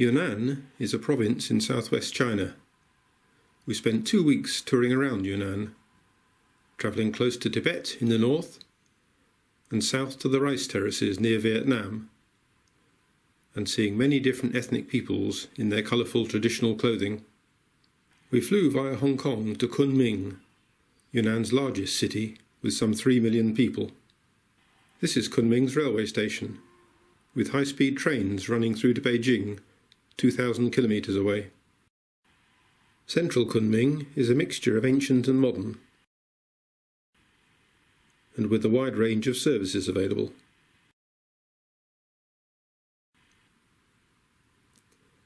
Yunnan is a province in southwest China. We spent 2 weeks touring around Yunnan, travelling close to Tibet in the north and south to the rice terraces near Vietnam, and seeing many different ethnic peoples in their colourful traditional clothing. We flew via Hong Kong to Kunming, Yunnan's largest city with some 3 million people. This is Kunming's railway station, with high-speed trains running through to Beijing, 2,000 kilometres away. Central Kunming is a mixture of ancient and modern, and with a wide range of services available.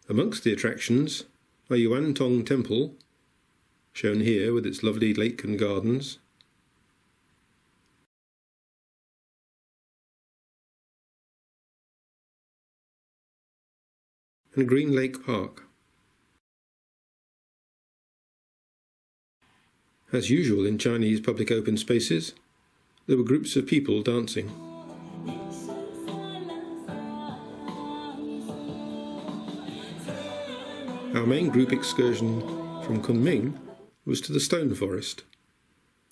Amongst the attractions are Chonsheng Temple, shown here with its lovely lake and gardens, and Green Lake Park. As usual in Chinese public open spaces, there were groups of people dancing. Our main group excursion from Kunming was to the Stone Forest,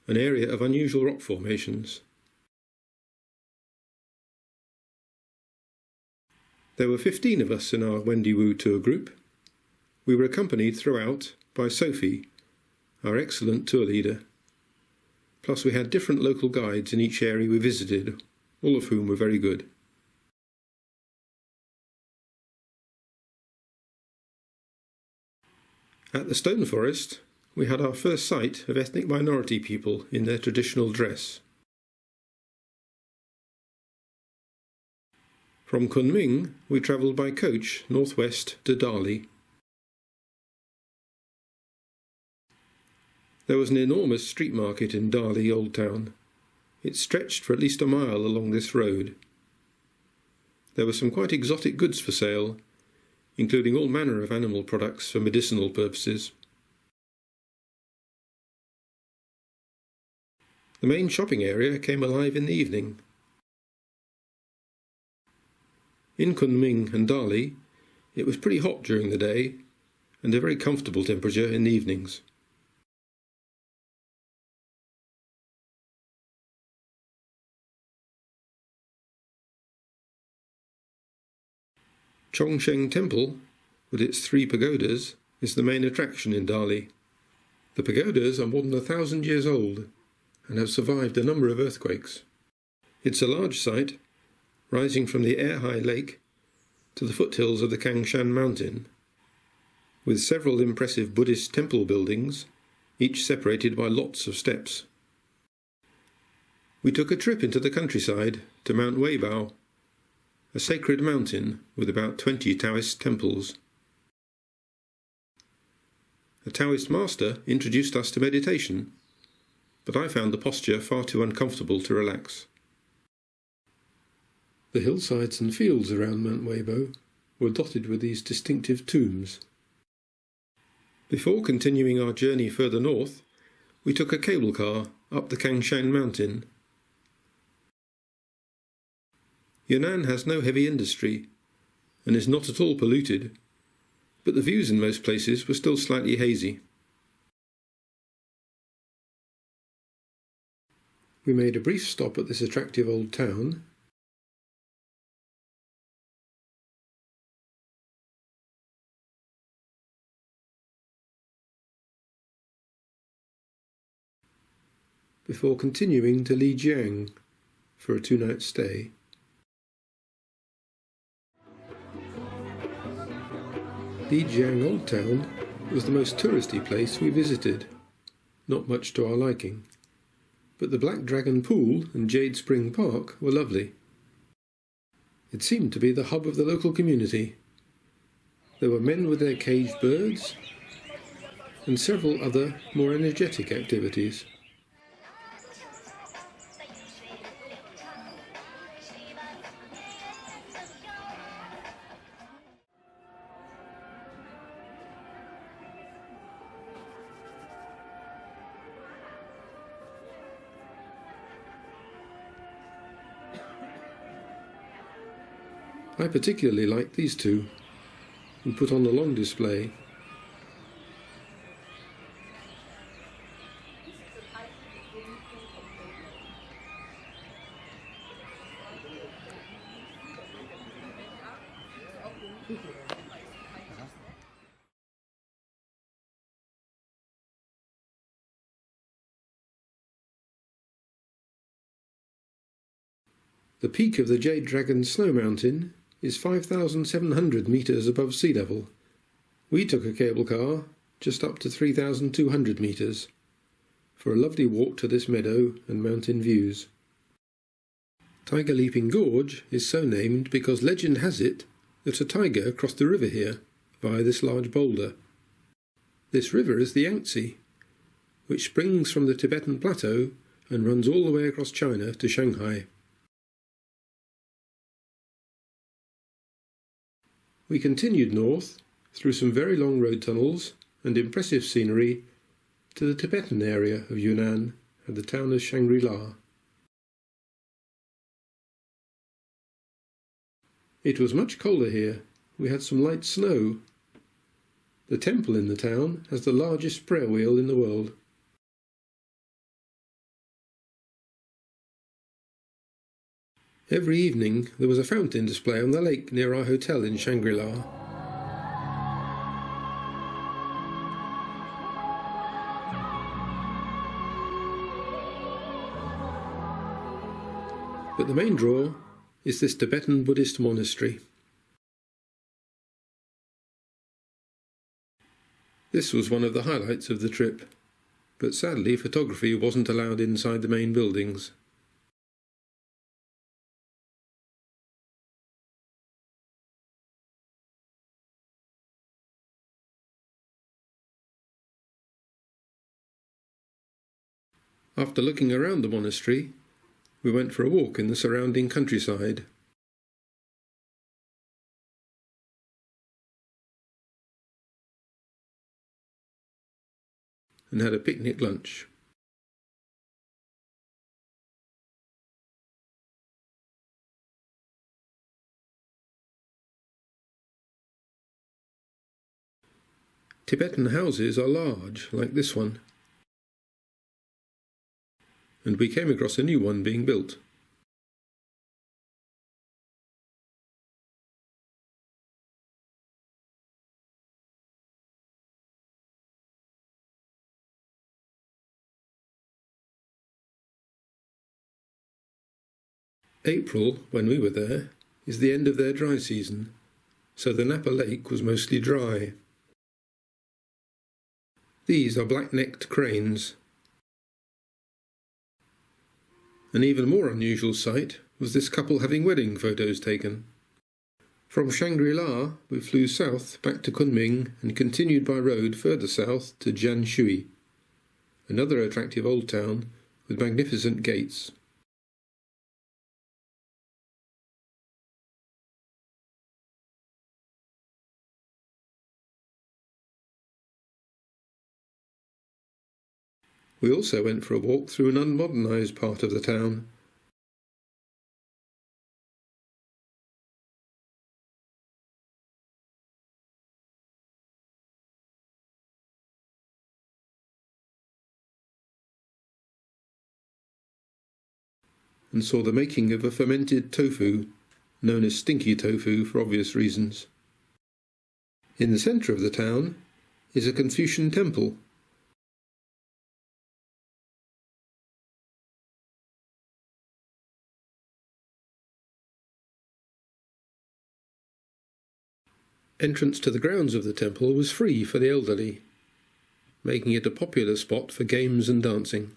an area of unusual rock formations. There were 15 of us in our Wendy tour group. We were accompanied throughout by Sophie, our excellent tour leader. Plus we had different local guides in each area we visited, all of whom were very good. At the Stone Forest, we had our first sight of ethnic minority people in their traditional dress. From Kunming, we travelled by coach northwest to Dali. There was an enormous street market in Dali Old Town. It stretched for at least a mile along this road. There were some quite exotic goods for sale, including all manner of animal products for medicinal purposes. The main shopping area came alive in the evening. In Kunming and Dali, it was pretty hot during the day and a very comfortable temperature in the evenings. Chonsheng Temple, with its 3 pagodas, is the main attraction in Dali. The pagodas are more than 1,000 years old and have survived a number of earthquakes. It's a large site, rising from the air-high lake to the foothills of the Cangshan mountain, with several impressive Buddhist temple buildings, each separated by lots of steps. We took a trip into the countryside to Mount Weibao, a sacred mountain with about 20 Taoist temples. A Taoist master introduced us to meditation, but I found the posture far too uncomfortable to relax. The hillsides and fields around Mount Weibo were dotted with these distinctive tombs. Before continuing our journey further north, we took a cable car up the Cangshan mountain. Yunnan has no heavy industry and is not at all polluted, but the views in most places were still slightly hazy. We made a brief stop at this attractive old town, before continuing to Lijiang for a 2-night stay. Lijiang Old Town was the most touristy place we visited, not much to our liking, but the Black Dragon Pool and Jade Spring Park were lovely. It seemed to be the hub of the local community. There were men with their caged birds and several other more energetic activities. I particularly liked these two. and put on a long display. The peak of the Jade Dragon Snow Mountain is 5,700 metres above sea level. We took a cable car just up to 3,200 metres for a lovely walk to this meadow and mountain views. Tiger Leaping Gorge is so named because legend has it that a tiger crossed the river here via this large boulder. This river is the Yangtze, which springs from the Tibetan plateau and runs all the way across China to Shanghai. We continued north through some very long road tunnels and impressive scenery to the Tibetan area of Yunnan and the town of Shangri-La. It was much colder here. We had some light snow. The temple in the town has the largest prayer wheel in the world. Every evening there was a fountain display on the lake near our hotel in Shangri-La. But the main draw is this Tibetan Buddhist monastery. This was one of the highlights of the trip, but sadly photography wasn't allowed inside the main buildings. After looking around the monastery, we went for a walk in the surrounding countryside. And had a picnic lunch. Tibetan houses are large, like this one. And we came across a new one being built. April, when we were there, is the end of their dry season, so the Napa lake was mostly dry. These are black-necked cranes. An even more unusual sight was this couple having wedding photos taken. From Shangri-La, we flew south back to Kunming and continued by road further south to Jianshui, another attractive old town with magnificent gates. We also went for a walk through an unmodernised part of the town. And saw the making of a fermented tofu, known as stinky tofu for obvious reasons. In the centre of the town is a Confucian temple. Entrance to the grounds of the temple was free for the elderly, making it a popular spot for games and dancing.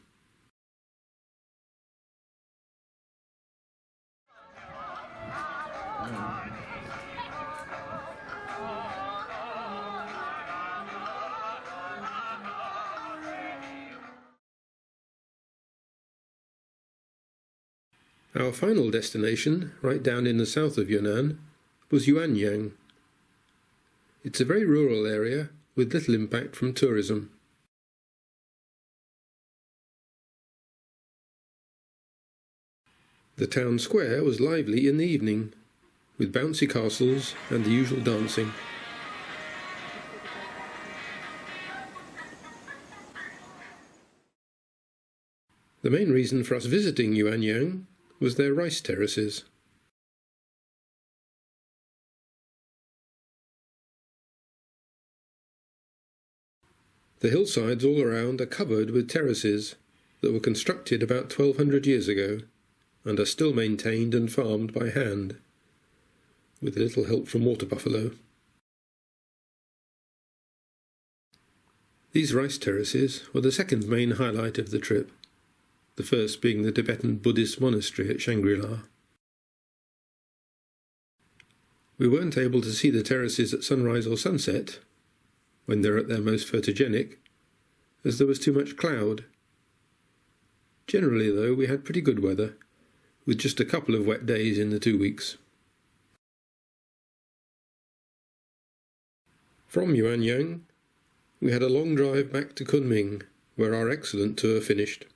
Our final destination, right down in the south of Yunnan, was Yuanyang. It's a very rural area with little impact from tourism. The town square was lively in the evening, with bouncy castles and the usual dancing. The main reason for us visiting Yuanyang was their rice terraces. The hillsides all around are covered with terraces that were constructed about 1200 years ago and are still maintained and farmed by hand, with a little help from water buffalo. These rice terraces were the second main highlight of the trip, the first being the Tibetan Buddhist monastery at Shangri-La. We weren't able to see the terraces at sunrise or sunset, when they're at their most photogenic, as there was too much cloud. Generally, though, we had pretty good weather, with just a couple of wet days in the 2 weeks. From Yuanyang, we had a long drive back to Kunming, where our excellent tour finished.